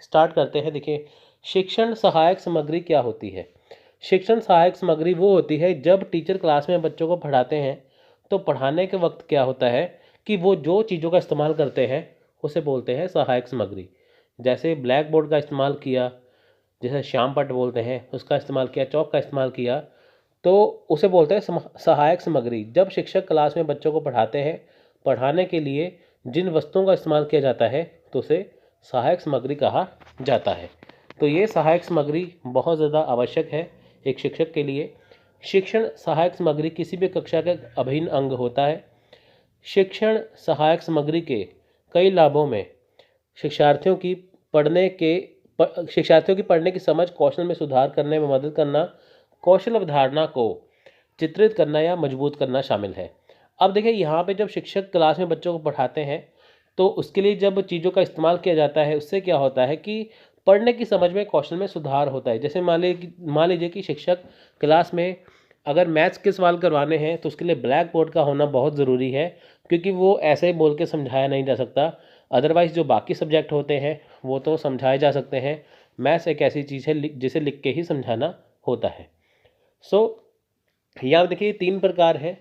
Start करते हैं। देखिए, शिक्षण सहायक सामग्री क्या होती है? शिक्षण सहायक सामग्री वो होती है जब टीचर क्लास में बच्चों को पढ़ाते हैं, तो पढ़ाने के वक्त क्या होता है कि वो जो चीज़ों का इस्तेमाल करते हैं उसे बोलते हैं सहायक सामग्री। जैसे ब्लैक बोर्ड का इस्तेमाल किया, जैसे श्याम पट्ट बोलते हैं उसका इस्तेमाल किया, चौक का इस्तेमाल किया, तो उसे बोलते हैं सहायक सामग्री। जब शिक्षक क्लास में बच्चों को पढ़ाते हैं, पढ़ाने के लिए जिन वस्तुओं का इस्तेमाल किया जाता है तो उसे सहायक सामग्री कहा जाता है। तो ये सहायक सामग्री बहुत ज़्यादा आवश्यक है एक शिक्षक के लिए। शिक्षण सहायक सामग्री किसी भी कक्षा का अभिन्न अंग होता है। शिक्षण सहायक सामग्री के कई लाभों में शिक्षार्थियों की शिक्षार्थियों की पढ़ने की समझ, कौशल में सुधार करने में मदद करना, कौशल अवधारणा को चित्रित करना या मजबूत करना शामिल है। अब देखिए, यहाँ पे जब शिक्षक क्लास में बच्चों को पढ़ाते हैं तो उसके लिए जब चीज़ों का इस्तेमाल किया जाता है उससे क्या होता है कि पढ़ने की समझ में, कौशल में सुधार होता है। जैसे मान लीजिए कि शिक्षक क्लास में अगर मैथ्स के सवाल करवाने हैं तो उसके लिए ब्लैक बोर्ड का होना बहुत ज़रूरी है, क्योंकि वो ऐसे ही बोल के समझाया नहीं जा सकता। अदरवाइज़ जो बाकी सब्जेक्ट होते हैं वो तो समझाए जा सकते हैं। मैथ्स एक ऐसी चीज़ है जिसे लिख के ही समझाना होता है। सो यहाँ देखिए 3 प्रकार हैं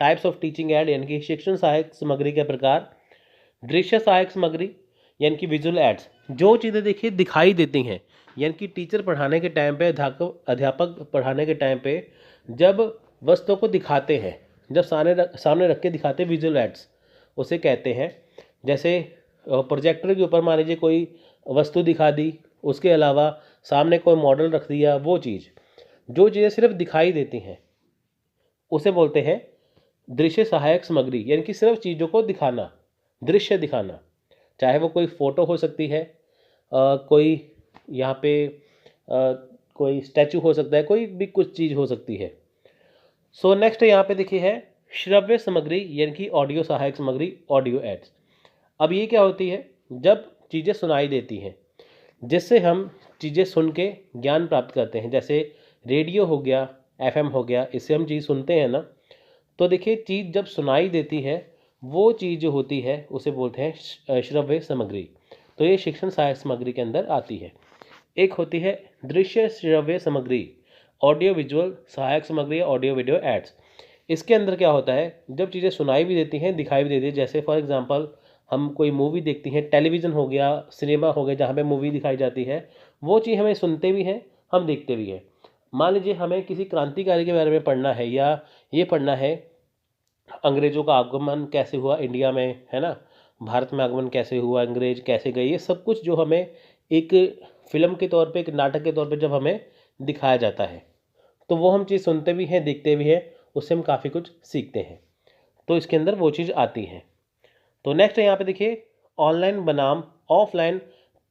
टाइप्स ऑफ टीचिंग एड, यानी कि शिक्षण सहायक सामग्री के प्रकार। दृश्य सहायक सामग्री यानी कि विजुअल एड्स, जो चीज़ें देखिए दिखाई देती हैं, यानी कि टीचर पढ़ाने के टाइम पे, अध्यापक पढ़ाने के टाइम पे जब वस्तुओं को दिखाते हैं, जब सामने रख के दिखाते हैं, विजुअल एड्स उसे कहते हैं। जैसे प्रोजेक्टर के ऊपर मान लीजिए कोई वस्तु दिखा दी, उसके अलावा सामने कोई मॉडल रख दिया, वो चीज़, जो चीज़ें सिर्फ दिखाई देती हैं उसे बोलते हैं दृश्य सहायक सामग्री, यानी कि सिर्फ चीज़ों को दिखाना, दृश्य दिखाना। चाहे वो कोई फ़ोटो हो सकती है, कोई यहाँ पे कोई स्टैचू हो सकता है, कोई भी कुछ चीज़ हो सकती है। सो नेक्स्ट यहाँ पे देखिए है श्रव्य सामग्री, यानी कि ऑडियो सहायक सामग्री, ऑडियो एड्स। अब ये क्या होती है? जब चीज़ें सुनाई देती हैं, जिससे हम चीज़ें सुन के ज्ञान प्राप्त करते हैं। जैसे रेडियो हो गया, एफएम हो गया, इससे हम चीज़ सुनते हैं ना, तो देखिए चीज़ जब सुनाई देती है, वो चीज़ जो होती है उसे बोलते हैं श्रव्य सामग्री। तो ये शिक्षण सहायक सामग्री के अंदर आती है। एक होती है दृश्य श्रव्य सामग्री, ऑडियो विजुअल सहायक सामग्री, ऑडियो वीडियो एड्स। इसके अंदर क्या होता है, जब चीज़ें सुनाई भी देती हैं, दिखाई भी देती है। जैसे फॉर एग्जांपल हम कोई मूवी देखती हैं, टेलीविज़न हो गया, सिनेमा हो गया, जहाँ पे मूवी दिखाई जाती है, वो चीज़ हमें सुनते भी हैं, हम देखते भी हैं। मान लीजिए हमें किसी क्रांतिकारी के बारे में पढ़ना है, या ये पढ़ना है अंग्रेज़ों का आगमन कैसे हुआ इंडिया में, है ना, भारत में आगमन कैसे हुआ, अंग्रेज कैसे गए, ये सब कुछ जो हमें एक फिल्म के तौर पे, एक नाटक के तौर पे जब हमें दिखाया जाता है, तो वो हम चीज़ सुनते भी हैं, देखते भी हैं, उससे हम काफ़ी कुछ सीखते हैं। तो इसके अंदर वो चीज़ आती है। तो नेक्स्ट यहाँ पे देखिए ऑनलाइन बनाम ऑफलाइन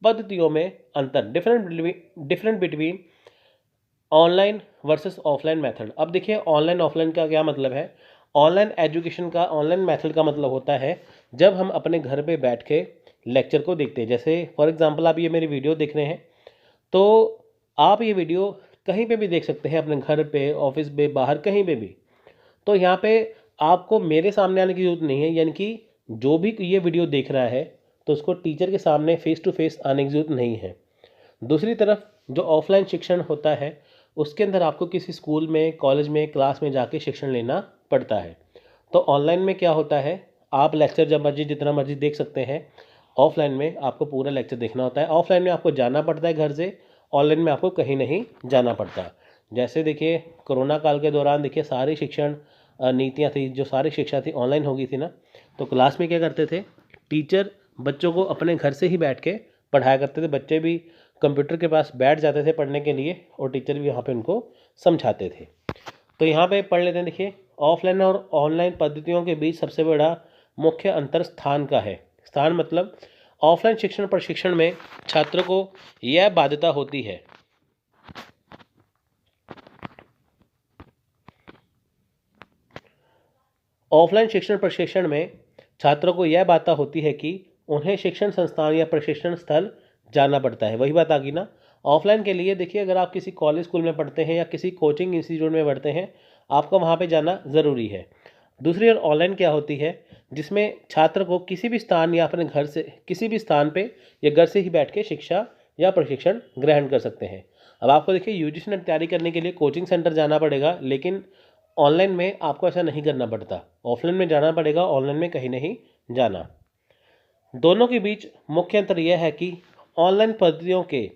पद्धतियों में अंतर, different between online versus offline method. अब देखिए ऑनलाइन ऑफलाइन का क्या मतलब है। ऑनलाइन एजुकेशन का, ऑनलाइन मेथड का मतलब होता है जब हम अपने घर पे बैठ के लेक्चर को देखते हैं। जैसे फॉर एग्जांपल आप ये मेरी वीडियो देख रहे हैं, तो आप ये वीडियो कहीं पे भी देख सकते हैं, अपने घर पे, ऑफिस पे, बाहर कहीं पे भी। तो यहाँ पे आपको मेरे सामने आने की ज़रूरत नहीं है, यानी कि जो भी ये वीडियो देख रहा है तो उसको टीचर के सामने फेस टू फेस आने की ज़रूरत नहीं है। दूसरी तरफ जो ऑफलाइन शिक्षण होता है उसके अंदर आपको किसी स्कूल में, कॉलेज में, क्लास में जाके शिक्षण लेना पड़ता है। तो ऑनलाइन में क्या होता है, आप लेक्चर जब मर्जी, जितना मर्जी देख सकते हैं। ऑफलाइन में आपको पूरा लेक्चर देखना होता है। ऑफलाइन में आपको जाना पड़ता है घर से, ऑनलाइन में आपको कहीं नहीं जाना पड़ता। जैसे देखिए कोरोना काल के दौरान देखिए सारी शिक्षण नीतियाँ थी, जो सारी शिक्षा थी ऑनलाइन हो गई थी ना, तो क्लास में क्या करते थे, टीचर बच्चों को अपने घर से ही बैठ के पढ़ाया करते थे। बच्चे भी कंप्यूटर के पास बैठ जाते थे पढ़ने के लिए, और टीचर भी यहाँ पे उनको समझाते थे। तो यहाँ पे पढ़ लेते हैं। देखिए ऑफलाइन और ऑनलाइन पद्धतियों के बीच सबसे बड़ा मुख्य अंतर स्थान का है। स्थान मतलब ऑफलाइन शिक्षण प्रशिक्षण में छात्रों को यह बाध्यता होती है, ऑफलाइन शिक्षण प्रशिक्षण में छात्रों को यह बात होती है कि उन्हें शिक्षण संस्थान या प्रशिक्षण स्थल जाना पड़ता है। वही बात आ गई ना। ऑफलाइन के लिए देखिए अगर आप किसी कॉलेज स्कूल में पढ़ते हैं या किसी कोचिंग इंस्टीट्यूट में पढ़ते हैं, आपको वहाँ पे जाना ज़रूरी है। दूसरी ओर ऑनलाइन क्या होती है, जिसमें छात्र को किसी भी स्थान या अपने घर से किसी भी स्थान पे या घर से ही बैठ के शिक्षा या प्रशिक्षण ग्रहण कर सकते हैं। अब आपको देखिए यूजीसी नेट तैयारी करने के लिए कोचिंग सेंटर जाना पड़ेगा, लेकिन ऑनलाइन में आपको ऐसा नहीं करना पड़ता। ऑफलाइन में जाना पड़ेगा, ऑनलाइन में कहीं नहीं जाना। दोनों के बीच मुख्य अंतर यह है कि ऑनलाइन पद्धतियों के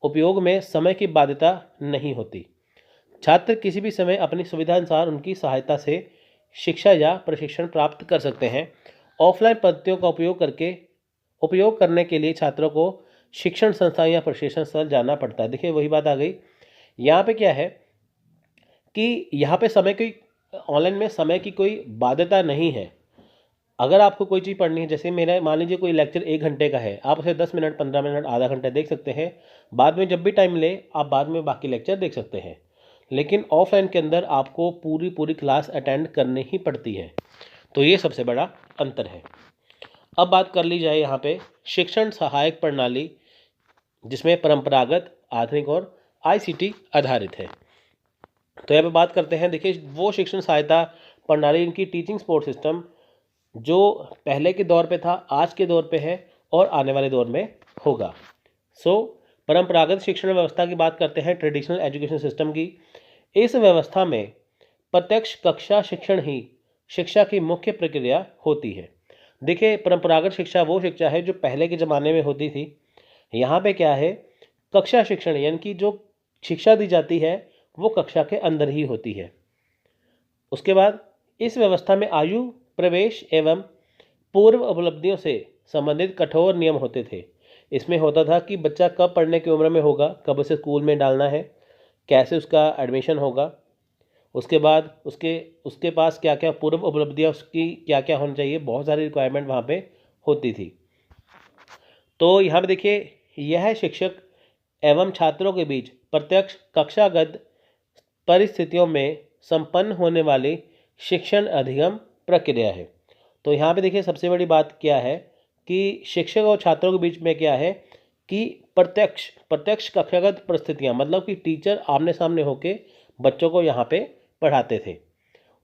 उपयोग में समय की बाध्यता नहीं होती। छात्र किसी भी समय अपनी सुविधा अनुसार उनकी सहायता से शिक्षा या प्रशिक्षण प्राप्त कर सकते हैं। ऑफलाइन पद्धतियों का उपयोग करने के लिए छात्रों को शिक्षण संस्थान या प्रशिक्षण स्थल जाना पड़ता है। देखिए वही बात आ गई। यहाँ पे क्या है कि यहाँ पे समय की ऑनलाइन में समय की कोई बाध्यता नहीं है। अगर आपको कोई चीज़ पढ़नी है, जैसे मेरा मान लीजिए कोई लेक्चर 1 घंटे का है, आप उसे 10 मिनट, 15 मिनट, आधा घंटा देख सकते हैं। बाद में जब भी टाइम ले आप बाद में बाकी लेक्चर देख सकते हैं। लेकिन ऑफलाइन के अंदर आपको पूरी क्लास अटेंड करनी ही पड़ती है। तो ये सबसे बड़ा अंतर है। अब बात कर ली जाए यहाँ पे शिक्षण सहायक प्रणाली, जिसमें परंपरागत, आधुनिक और आईसीटी आधारित है। तो यहाँ पे बात करते हैं, देखिए वो शिक्षण सहायता प्रणाली, इनकी टीचिंग सपोर्ट सिस्टम जो पहले के दौर पे था, आज के दौर पे है और आने वाले दौर में होगा। परंपरागत शिक्षण व्यवस्था की बात करते हैं, ट्रेडिशनल एजुकेशन सिस्टम की। इस व्यवस्था में प्रत्यक्ष कक्षा शिक्षण ही शिक्षा की मुख्य प्रक्रिया होती है। देखिए परंपरागत शिक्षा वो शिक्षा है जो पहले के ज़माने में होती थी। यहाँ पे क्या है, कक्षा शिक्षण यानी कि जो शिक्षा दी जाती है वो कक्षा के अंदर ही होती है। उसके बाद इस व्यवस्था में आयु, प्रवेश एवं पूर्व उपलब्धियों से संबंधित कठोर नियम होते थे। इसमें होता था कि बच्चा कब पढ़ने की उम्र में होगा, कब उसे स्कूल में डालना है, कैसे उसका एडमिशन होगा, उसके बाद उसके पास क्या क्या पूर्व उपलब्धियाँ उसकी क्या क्या होनी चाहिए, बहुत सारी रिक्वायरमेंट वहाँ पे होती थी। तो यहाँ पे देखिए यह शिक्षक एवं छात्रों के बीच प्रत्यक्ष कक्षागत परिस्थितियों में संपन्न होने वाली शिक्षण अधिगम प्रक्रिया है। तो यहाँ पे देखिए सबसे बड़ी बात क्या है कि शिक्षक और छात्रों के बीच में क्या है कि प्रत्यक्ष कक्षागत परिस्थितियाँ, मतलब कि टीचर आमने सामने होके बच्चों को यहाँ पे पढ़ाते थे।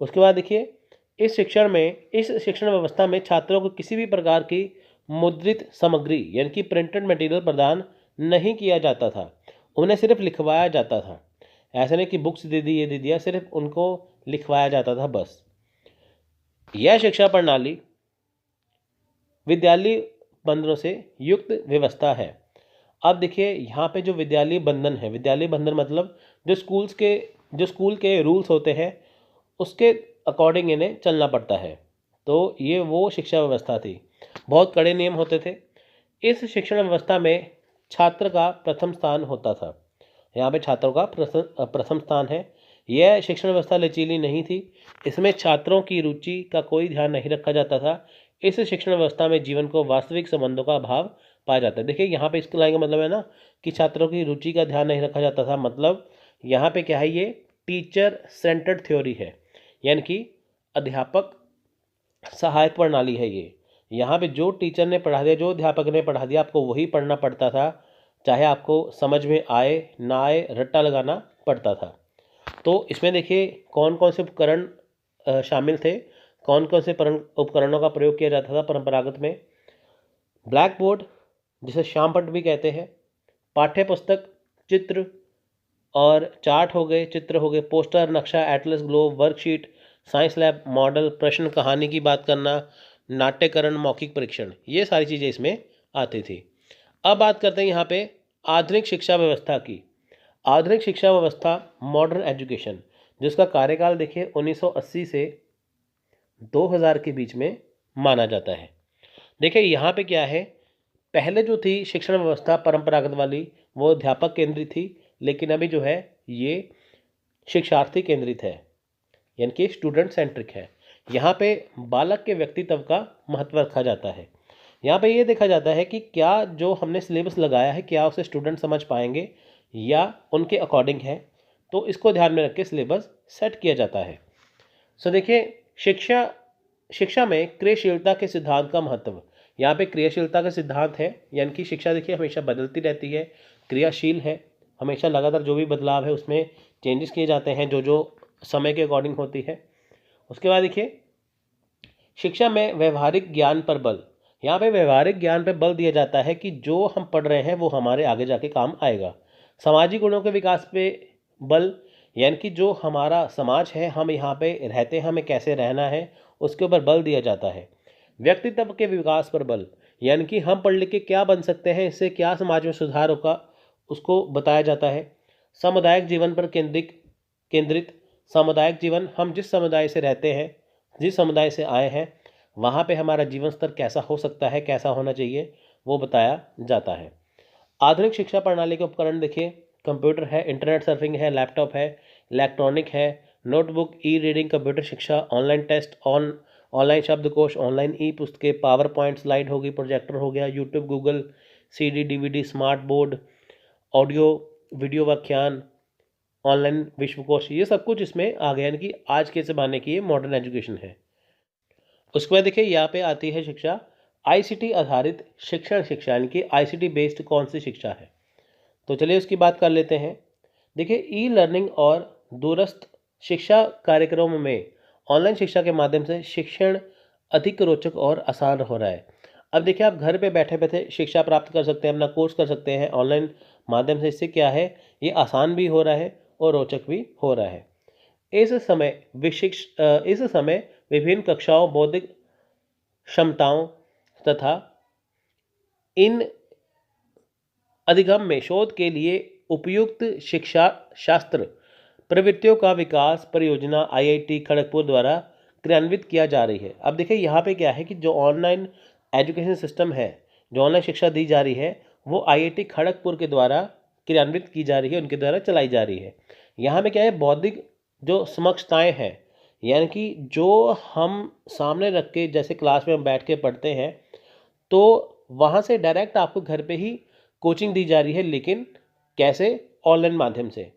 उसके बाद देखिए इस शिक्षण व्यवस्था में छात्रों को किसी भी प्रकार की मुद्रित सामग्री यानी कि प्रिंटेड मटेरियल प्रदान नहीं किया जाता था, उन्हें सिर्फ लिखवाया जाता था। ऐसा नहीं कि बुक्स दे दी, ये दे दिया, सिर्फ उनको लिखवाया जाता था बस। यह शिक्षा प्रणाली विद्यालय बंधनों से युक्त व्यवस्था है। अब देखिए यहाँ पे जो विद्यालय बंधन है, विद्यालय बंधन मतलब जो स्कूल के रूल्स होते हैं उसके अकॉर्डिंग इन्हें चलना पड़ता है। तो ये वो शिक्षा व्यवस्था थी, बहुत कड़े नियम होते थे। इस शिक्षण व्यवस्था में छात्र का प्रथम स्थान होता था। यहाँ पे छात्रों का प्रथम स्थान है। यह शिक्षण व्यवस्था लचीली नहीं थी, इसमें छात्रों की रुचि का कोई ध्यान नहीं रखा जाता था। इस शिक्षण व्यवस्था में जीवन को वास्तविक संबंधों का अभाव पाया जाता है। देखिए यहाँ पे इसके लाइन का मतलब है ना कि छात्रों की रुचि का ध्यान नहीं रखा जाता था, मतलब यहाँ पे क्या है, ये टीचर सेंटर्ड थ्योरी है, यानी कि अध्यापक सहायक प्रणाली है ये। यहाँ पे जो टीचर ने पढ़ा दिया, जो अध्यापक ने पढ़ा दिया, आपको वही पढ़ना पड़ता था, चाहे आपको समझ में आए ना आए, रट्टा लगाना पड़ता था। तो इसमें देखिए कौन कौन से उपकरण शामिल थे, कौन कौन से उपकरणों का प्रयोग किया जाता था परंपरागत में। ब्लैक बोर्ड, जिसे श्यामपट्ट भी कहते हैं, पाठ्य पुस्तक, चित्र और चार्ट हो गए, चित्र हो गए, पोस्टर, नक्शा, Atlas, globe, worksheet, science lab, model, प्रश्न कहानी की बात करना, नाट्यकरण, मौखिक परीक्षण, ये सारी चीज़ें इसमें आती थी। अब बात करते हैं यहाँ पे आधुनिक शिक्षा व्यवस्था की। आधुनिक शिक्षा व्यवस्था मॉडर्न एजुकेशन, जिसका कार्यकाल देखिए 1980 से 2000 के बीच में माना जाता है। देखिए यहाँ पे क्या है, पहले जो थी शिक्षण व्यवस्था परंपरागत वाली वो अध्यापक केंद्रित थी, लेकिन अभी जो है ये शिक्षार्थी केंद्रित है, यानी कि स्टूडेंट सेंट्रिक है। यहाँ पे बालक के व्यक्तित्व का महत्व रखा जाता है। यहाँ पे ये देखा जाता है कि क्या जो हमने सिलेबस लगाया है क्या उसे स्टूडेंट समझ पाएंगे या उनके अकॉर्डिंग है, तो इसको ध्यान में रख के सिलेबस सेट किया जाता है। सो देखिए शिक्षा में क्रियाशीलता के सिद्धांत का महत्व। यहाँ पे क्रियाशीलता का सिद्धांत है, यानी कि शिक्षा देखिए हमेशा बदलती रहती है, क्रियाशील है, हमेशा लगातार जो भी बदलाव है उसमें चेंजेस किए जाते हैं जो जो समय के अकॉर्डिंग होती है। उसके बाद देखिए शिक्षा में व्यवहारिक ज्ञान पर बल। यहाँ पे व्यवहारिक ज्ञान पर बल दिया जाता है कि जो हम पढ़ रहे हैं वो हमारे आगे जाके काम आएगा। सामाजिक गुणों के विकास पे बल, यानी कि जो हमारा समाज है, हम यहाँ पे रहते हैं, हमें कैसे रहना है, उसके ऊपर बल दिया जाता है। व्यक्तित्व के विकास पर बल, यानी कि हम पढ़ लिख के क्या बन सकते हैं, इससे क्या समाज में सुधार होगा, उसको बताया जाता है। सामुदायिक जीवन पर केंद्रित। सामुदायिक जीवन, हम जिस समुदाय से रहते हैं, जिस समुदाय से आए हैं, वहाँ पे हमारा जीवन स्तर कैसा हो सकता है, कैसा होना चाहिए, वो बताया जाता है। आधुनिक शिक्षा प्रणाली के उपकरण देखिए, कंप्यूटर है, इंटरनेट सर्फिंग है, लैपटॉप है, इलेक्ट्रॉनिक है, नोटबुक, ई रीडिंग, कंप्यूटर शिक्षा, ऑनलाइन टेस्ट, ऑनलाइन शब्दकोश, ऑनलाइन ई पुस्तकें, पावर पॉइंट स्लाइड होगी, प्रोजेक्टर हो गया, YouTube, Google, CD, DVD, smart board, audio video व्याख्यान, ऑनलाइन विश्वकोश, ये सब कुछ इसमें आ गया, यानी कि आज के ज़माने की ये मॉडर्न एजुकेशन है। उसके बाद देखिए यहाँ पे आती है शिक्षा आईसीटी आधारित शिक्षण शिक्षा, यानी कि आईसीटी बेस्ड कौन सी शिक्षा है। तो चलिए उसकी बात कर लेते हैं। देखिए ई लर्निंग और दूरस्थ शिक्षा कार्यक्रमों में ऑनलाइन शिक्षा के माध्यम से शिक्षण अधिक रोचक और आसान हो रहा है। अब देखिए आप घर पे बैठे बैठे शिक्षा प्राप्त कर सकते हैं, अपना कोर्स कर सकते हैं ऑनलाइन माध्यम से। इससे क्या है, ये आसान भी हो रहा है और रोचक भी हो रहा है। इस समय विभिन्न कक्षाओं, बौद्धिक क्षमताओं तथा इन अधिगम में शोध के लिए उपयुक्त शिक्षा शास्त्र प्रवृत्तियों का विकास परियोजना आईआईटी खड़गपुर द्वारा क्रियान्वित किया जा रही है। अब देखिए यहाँ पे क्या है कि जो ऑनलाइन एजुकेशन सिस्टम है, जो ऑनलाइन शिक्षा दी जा रही है, वो आईआईटी खड़गपुर के द्वारा क्रियान्वित की जा रही है, उनके द्वारा चलाई जा रही है। यहाँ पे क्या है, बौद्धिक जो समक्षताएँ हैं, यानी कि जो हम सामने रख के जैसे क्लास में हम बैठ के पढ़ते हैं, तो वहाँ से डायरेक्ट आपको घर पे ही कोचिंग दी जा रही है, लेकिन कैसे, ऑनलाइन माध्यम से।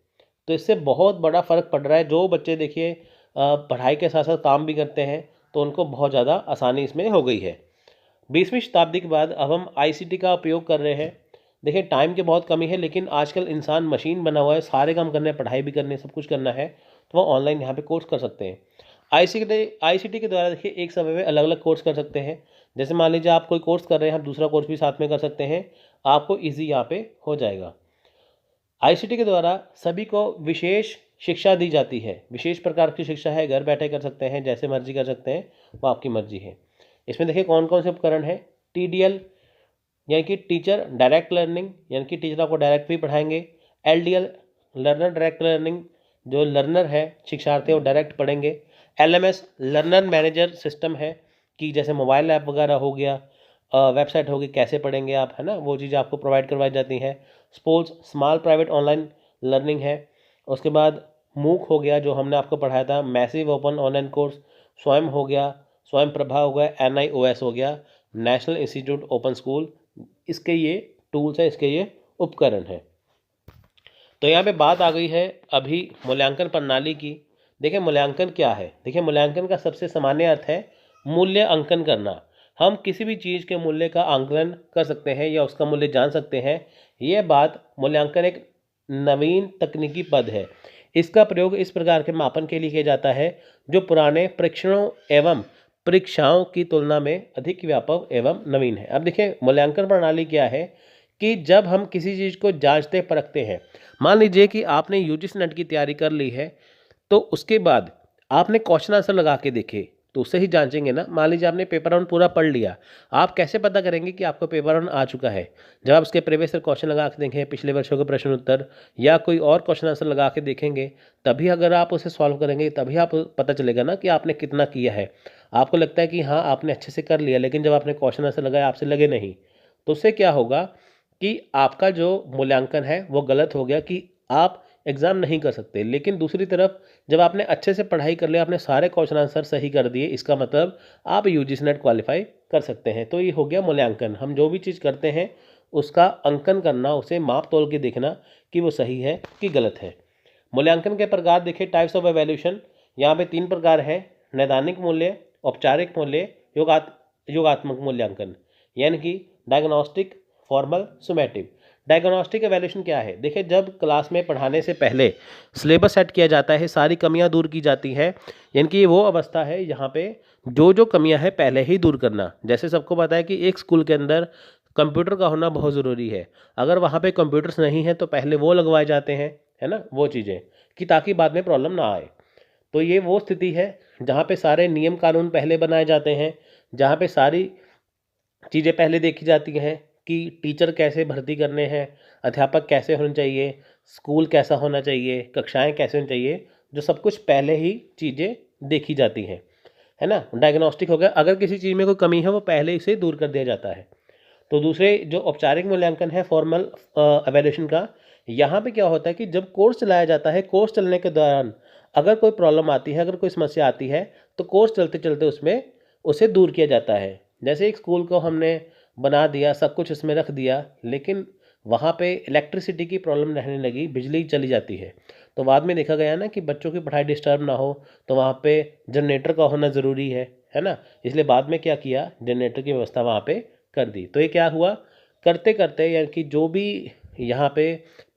तो इससे बहुत बड़ा फ़र्क पड़ रहा है। जो बच्चे देखिए पढ़ाई के साथ साथ काम भी करते हैं, तो उनको बहुत ज़्यादा आसानी इसमें हो गई है। 20वीं शताब्दी के बाद अब हम आईसीटी का उपयोग कर रहे हैं। देखिए टाइम की बहुत कमी है, लेकिन आजकल इंसान मशीन बना हुआ है, सारे काम करने हैं, पढ़ाई भी करनी है, सब कुछ करना है, तो वो ऑनलाइन यहाँ पे कोर्स कर सकते हैं। आईसीटी के द्वारा देखिए एक समय में अलग अलग कोर्स कर सकते हैं। जैसे मान लीजिए आप कोई कोर्स कर रहे हैं, आप दूसरा कोर्स भी साथ में कर सकते हैं, आपको ईजी यहाँ पे हो जाएगा। आईसीटी के द्वारा सभी को विशेष शिक्षा दी जाती है। विशेष प्रकार की शिक्षा है, घर बैठे कर सकते हैं, जैसे मर्जी कर सकते हैं, वो आपकी मर्जी है। इसमें देखिए कौन कौन से उपकरण हैं। टीडीएल यानी कि टीचर डायरेक्ट लर्निंग, यानी कि टीचर आपको डायरेक्ट भी पढ़ाएंगे। एलडीएल लर्नर डायरेक्ट लर्निंग, जो लर्नर है, शिक्षार्थी, वो डायरेक्ट पढ़ेंगे। एलएमएस लर्नर मैनेजर सिस्टम है, कि जैसे मोबाइल ऐप वगैरह हो गया, वेबसाइट होगी, कैसे पढ़ेंगे आप, है ना, वो चीज़ें आपको प्रोवाइड करवाई जाती हैं। Sports small private online learning है। उसके बाद मूक हो गया, जो हमने आपको पढ़ाया था, मैसिव ओपन ऑनलाइन कोर्स। स्वयं हो गया, स्वयं प्रभा हो गया, एनआईओएस हो गया, नेशनल इंस्टीट्यूट ओपन स्कूल। इसके ये टूल्स हैं, इसके ये उपकरण हैं। तो यहाँ पे बात आ गई है अभी मूल्यांकन प्रणाली की। देखिए मूल्यांकन क्या है। देखिए मूल्यांकन का सबसे सामान्य अर्थ है मूल्य अंकन करना। हम किसी भी चीज़ के मूल्य का आंकलन कर सकते हैं या उसका मूल्य जान सकते हैं। यह बात मूल्यांकन एक नवीन तकनीकी पद है। इसका प्रयोग इस प्रकार के मापन के लिए किया जाता है जो पुराने परीक्षणों एवं परीक्षाओं की तुलना में अधिक व्यापक एवं नवीन है। अब देखिए मूल्यांकन प्रणाली क्या है कि जब हम किसी चीज़ को जांचते परखते हैं, मान लीजिए कि आपने यूजीसी नेट की तैयारी कर ली है, तो उसके बाद आपने क्वेश्चन आंसर लगा के देखे, तो उससे ही जांचेंगे ना। मान लीजिए आपने पेपर वन पूरा पढ़ लिया, आप कैसे पता करेंगे कि आपको पेपर वन आ चुका है? जब आप उसके प्रीवियस ईयर क्वेश्चन लगा के देखें, पिछले वर्षों के प्रश्न उत्तर या कोई और क्वेश्चन आंसर लगा के देखेंगे, तभी अगर आप उसे सॉल्व करेंगे, तभी आप पता चलेगा ना कि आपने कितना किया है। आपको लगता है कि हाँ आपने अच्छे से कर लिया, लेकिन जब आपने क्वेश्चन आंसर लगाया आपसे लगे नहीं, तो उससे क्या होगा कि आपका जो मूल्यांकन है वो गलत हो गया, कि आप एग्ज़ाम नहीं कर सकते। लेकिन दूसरी तरफ जब आपने अच्छे से पढ़ाई कर लिया, आपने सारे क्वेश्चन आंसर सही कर दिए, इसका मतलब आप यूजीसी नेट क्वालिफाई कर सकते हैं। तो ये हो गया मूल्यांकन। हम जो भी चीज़ करते हैं उसका अंकन करना, उसे माप तोल के देखना कि वो सही है कि गलत है। मूल्यांकन के प्रकार देखिए, टाइप्स ऑफ एवेल्यूशन। यहाँ पे 3 प्रकार है: नैदानिक मूल्य, औपचारिक मूल्य, योगात्मक मूल्यांकन, यानी कि डायग्नोस्टिक, फॉर्मल, सुमेटिव। डायग्नोस्टिक एवेल्यूशन क्या है? देखिए, जब क्लास में पढ़ाने से पहले सिलेबस सेट किया जाता है, सारी कमियां दूर की जाती हैं, यानी कि ये वो अवस्था है यहाँ पे जो जो कमियां हैं पहले ही दूर करना। जैसे सबको पता है कि एक स्कूल के अंदर कंप्यूटर का होना बहुत ज़रूरी है। अगर वहाँ पे कंप्यूटर्स नहीं हैं तो पहले वो लगवाए जाते हैं, है ना, वो चीज़ें, कि ताकि बाद में प्रॉब्लम ना आए। तो ये वो स्थिति है जहाँ पे सारे नियम कानून पहले बनाए जाते हैं, जहाँ पे सारी चीज़ें पहले देखी जाती हैं कि टीचर कैसे भर्ती करने हैं, अध्यापक कैसे होने चाहिए, स्कूल कैसा होना चाहिए, कक्षाएं कैसे होनी चाहिए, जो सब कुछ पहले ही चीज़ें देखी जाती हैं, है ना। डायग्नोस्टिक हो गया, अगर किसी चीज़ में कोई कमी है वो पहले ही से दूर कर दिया जाता है। तो दूसरे जो औपचारिक मूल्यांकन है फॉर्मल एवेल्यूशन का, यहाँ पे क्या होता है कि जब कोर्स चलाया जाता है, कोर्स चलने के दौरान अगर कोई प्रॉब्लम आती है, अगर कोई समस्या आती है, तो कोर्स चलते चलते उसमें उसे दूर किया जाता है। जैसे एक स्कूल को हमने बना दिया, सब कुछ उसमें रख दिया, लेकिन वहाँ पे इलेक्ट्रिसिटी की प्रॉब्लम रहने लगी, बिजली चली जाती है, तो बाद में देखा गया ना कि बच्चों की पढ़ाई डिस्टर्ब ना हो, तो वहाँ पे जनरेटर का होना ज़रूरी है ना। इसलिए बाद में क्या किया, जनरेटर की व्यवस्था वहाँ पे कर दी। तो ये क्या हुआ, करते करते यानी कि जो भी यहाँ पे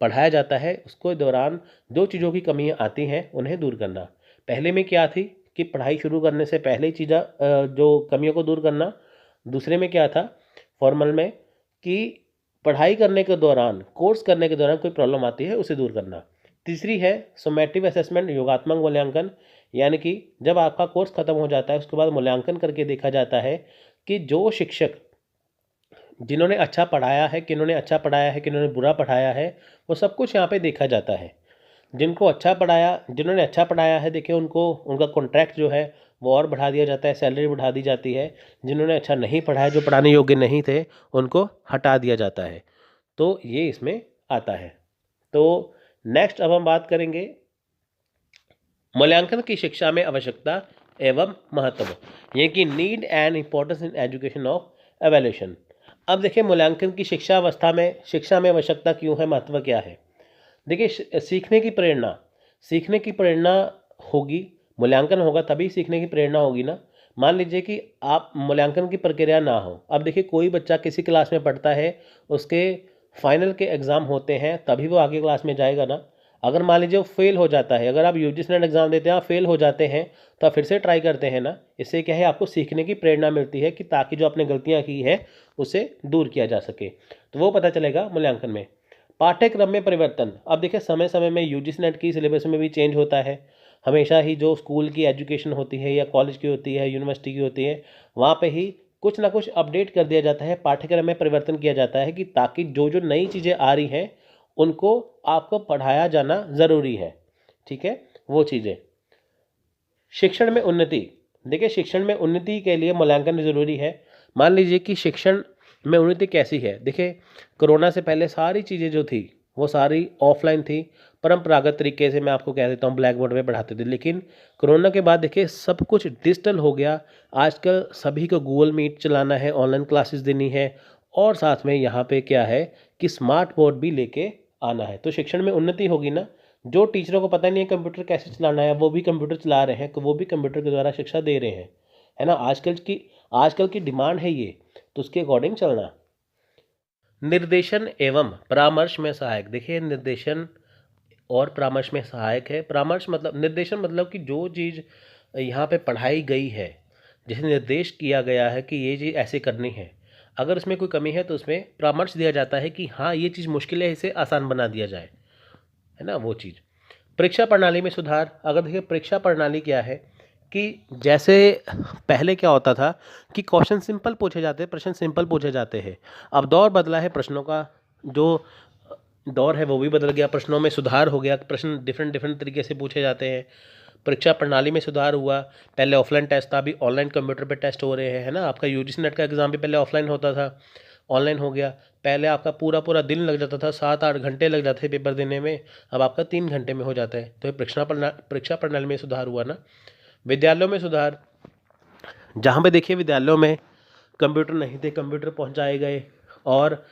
पढ़ाया जाता है उसको दौरान जो चीज़ों की कमियाँ आती हैं उन्हें दूर करना। पहले में क्या थी कि पढ़ाई शुरू करने से पहले ही चीज़ें जो कमियों को दूर करना। दूसरे में क्या था फॉर्मल में कि पढ़ाई करने के दौरान, कोर्स करने के दौरान कोई प्रॉब्लम आती है उसे दूर करना। तीसरी है सोमेटिव असेसमेंट, योगात्मक मूल्यांकन, यानी कि जब आपका कोर्स खत्म हो जाता है उसके बाद मूल्यांकन करके देखा जाता है कि जो शिक्षक जिन्होंने अच्छा पढ़ाया है, किन्होंने अच्छा पढ़ाया है, किन्होंने बुरा पढ़ाया है, वो सब कुछ यहाँ पे देखा जाता है। जिनको अच्छा पढ़ाया, जिन्होंने अच्छा पढ़ाया है, देखिए उनको उनका कॉन्ट्रैक्ट जो है वो और बढ़ा दिया जाता है, सैलरी बढ़ा दी जाती है। जिन्होंने अच्छा नहीं पढ़ाया, जो पढ़ाने योग्य नहीं थे, उनको हटा दिया जाता है। तो ये इसमें आता है। तो नेक्स्ट अब हम बात करेंगे मूल्यांकन की शिक्षा में आवश्यकता एवं महत्व, ये कि need and importance in education of evaluation. अब देखिए मूल्यांकन की शिक्षा अवस्था में, शिक्षा में आवश्यकता क्यों है, महत्व क्या है। देखिए सीखने की प्रेरणा होगी, मूल्यांकन होगा तभी सीखने की प्रेरणा होगी ना। मान लीजिए कि आप मूल्यांकन की प्रक्रिया ना हो, अब देखिए कोई बच्चा किसी क्लास में पढ़ता है, उसके फाइनल के एग्ज़ाम होते हैं तभी वो आगे क्लास में जाएगा ना। अगर मान लीजिए वो फेल हो जाता है, अगर आप यूजीसी नेट एग्ज़ाम देते हैं, आप फेल हो जाते हैं, तो आप फिर से ट्राई करते हैं ना। इससे क्या है, आपको सीखने की प्रेरणा मिलती है कि ताकि जो आपने गलतियाँ की है उसे दूर किया जा सके, तो वो पता चलेगा मूल्यांकन में। पाठ्यक्रम में परिवर्तन, अब देखिए समय समय में यूजीसी नेट की सिलेबस में भी चेंज होता है। हमेशा ही जो स्कूल की एजुकेशन होती है या कॉलेज की होती है, यूनिवर्सिटी की होती है, वहाँ पे ही कुछ ना कुछ अपडेट कर दिया जाता है, पाठ्यक्रम में परिवर्तन किया जाता है कि ताकि जो जो नई चीज़ें आ रही हैं उनको आपको पढ़ाया जाना ज़रूरी है। ठीक है, वो चीज़ें। शिक्षण में उन्नति, देखिए शिक्षण में उन्नति के लिए मूल्यांकन ज़रूरी है। मान लीजिए कि शिक्षण में उन्नति कैसी है, देखिए कोरोना से पहले सारी चीज़ें जो थी वो सारी ऑफलाइन थी, परंपरागत तरीके से मैं आपको कह देता हूँ ब्लैक बोर्ड में पढ़ाते थे। लेकिन कोरोना के बाद देखिए सब कुछ डिजिटल हो गया। आजकल सभी को गूगल मीट चलाना है, ऑनलाइन क्लासेस देनी है, और साथ में यहाँ पे क्या है कि स्मार्ट बोर्ड भी लेके आना है। तो शिक्षण में उन्नति होगी ना। जो टीचरों को पता नहीं है कंप्यूटर कैसे चलाना है, वो भी कंप्यूटर चला रहे हैं, तो वो भी कंप्यूटर के द्वारा शिक्षा दे रहे हैं, है ना। आजकल की डिमांड है ये, तो उसके अकॉर्डिंग चलना। निर्देशन एवं परामर्श में सहायक, देखिए निर्देशन और परामर्श में सहायक है। परामर्श मतलब, निर्देशन मतलब कि जो चीज़ यहाँ पे पढ़ाई गई है, जैसे निर्देश किया गया है कि ये चीज़ ऐसे करनी है, अगर उसमें कोई कमी है तो उसमें परामर्श दिया जाता है कि हाँ ये चीज़ मुश्किल है, इसे आसान बना दिया जाए, है ना, वो चीज़। परीक्षा प्रणाली में सुधार, अगर देखिए परीक्षा प्रणाली क्या है कि जैसे पहले क्या होता था कि क्वेश्चन सिंपल पूछे जाते, प्रश्न सिंपल पूछे जाते हैं। अब दौर बदला है, प्रश्नों का जो दौर है वो भी बदल गया, प्रश्नों में सुधार हो गया, प्रश्न डिफरेंट डिफरेंट तरीके से पूछे जाते हैं। परीक्षा प्रणाली में सुधार हुआ, पहले ऑफलाइन टेस्ट था, अभी ऑनलाइन कंप्यूटर पे टेस्ट हो रहे हैं, है ना। आपका यूजीसी नेट का एग्ज़ाम भी पहले ऑफलाइन होता था, ऑनलाइन हो गया। पहले आपका पूरा पूरा दिन लग जाता था, 7-8 घंटे लग जाते थे पेपर देने में, अब आपका 3 घंटे में हो जाता है। तो ये परीक्षा प्रणाली में सुधार हुआ ना। विद्यालयों में सुधार, जहाँ पे देखिए विद्यालयों में कंप्यूटर नहीं थे, कंप्यूटर पहुँचाए गए, और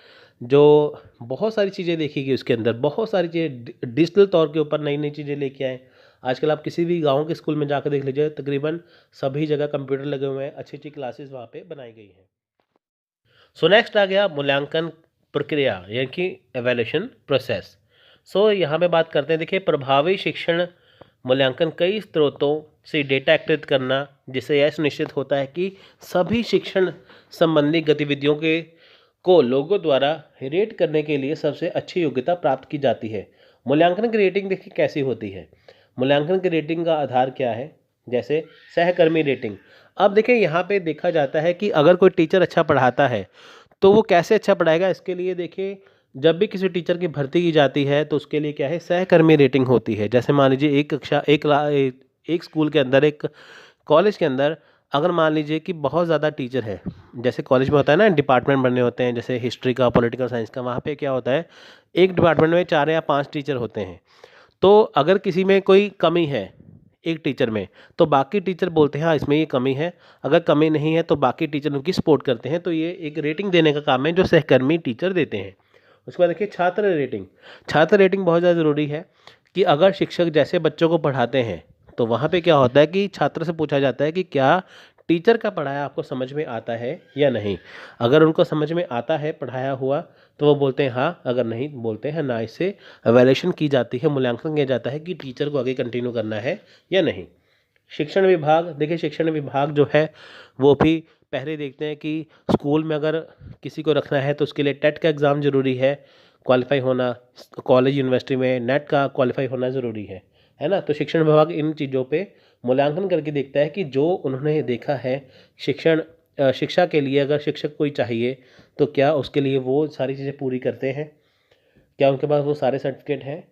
जो बहुत सारी चीज़ें देखी गई उसके अंदर, बहुत सारी चीज़ें डिजिटल तौर के ऊपर नई नई चीज़ें लेके आए। आजकल आप किसी भी गांव के स्कूल में जाकर देख लीजिए, तकरीबन सभी जगह कंप्यूटर लगे हुए हैं, अच्छी अच्छी क्लासेस वहाँ पे बनाई गई हैं। सो नेक्स्ट आ गया मूल्यांकन प्रक्रिया यानी कि एवेल्यूशन प्रोसेस। यहाँ पे बात करते हैं, देखिए प्रभावी शिक्षण मूल्यांकन कई स्रोतों से डेटा एकत्रित करना, जिससे यह सुनिश्चित होता है कि सभी शिक्षण संबंधी गतिविधियों के को लोगों द्वारा रेट करने के लिए सबसे अच्छी योग्यता प्राप्त की जाती है। मूल्यांकन की रेटिंग देखिए कैसी होती है। मूल्यांकन की रेटिंग का आधार क्या है, जैसे सहकर्मी रेटिंग। अब देखिए यहाँ पे देखा जाता है कि अगर कोई टीचर अच्छा पढ़ाता है तो वो कैसे अच्छा पढ़ाएगा, इसके लिए देखिए जब भी किसी टीचर की भर्ती की जाती है तो उसके लिए क्या है, सहकर्मी रेटिंग होती है। जैसे मान लीजिए एक कक्षा एक स्कूल के अंदर, एक कॉलेज के अंदर अगर मान लीजिए कि बहुत ज़्यादा टीचर है, जैसे कॉलेज में होता है ना डिपार्टमेंट बने होते हैं, जैसे हिस्ट्री का, पॉलिटिकल साइंस का, वहाँ पे क्या होता है एक डिपार्टमेंट में 4 या 5 टीचर होते हैं। तो अगर किसी में कोई कमी है एक टीचर में, तो बाकी टीचर बोलते हैं हाँ इसमें ये कमी है, अगर कमी नहीं है तो बाकी टीचर उनकी सपोर्ट करते हैं। तो ये एक रेटिंग देने का काम है जो सहकर्मी टीचर देते हैं। उसके बाद देखिए छात्र रेटिंग। छात्र रेटिंग बहुत ज़्यादा ज़रूरी है कि अगर शिक्षक जैसे बच्चों को पढ़ाते हैं तो वहाँ पे क्या होता है कि छात्र से पूछा जाता है कि क्या टीचर का पढ़ाया आपको समझ में आता है या नहीं। अगर उनको समझ में आता है पढ़ाया हुआ तो वो बोलते हैं हाँ, अगर नहीं बोलते हैं ना। इससे एवेल्यूशन की जाती है, मूल्यांकन किया जाता है कि टीचर को आगे कंटिन्यू करना है या नहीं। शिक्षण विभाग, देखिए शिक्षण विभाग जो है वो भी पहले देखते हैं कि स्कूल में अगर किसी को रखना है तो उसके लिए टेट का एग्ज़ाम ज़रूरी है, क्वालिफाई होना, कॉलेज यूनिवर्सिटी में नेट का क्वालिफाई होना ज़रूरी है ना। तो शिक्षण विभाग इन चीज़ों पे मूल्यांकन करके देखता है कि जो उन्होंने देखा है शिक्षा के लिए, अगर शिक्षक कोई चाहिए तो क्या उसके लिए वो सारी चीज़ें पूरी करते हैं, क्या उनके पास वो सारे सर्टिफिकेट हैं।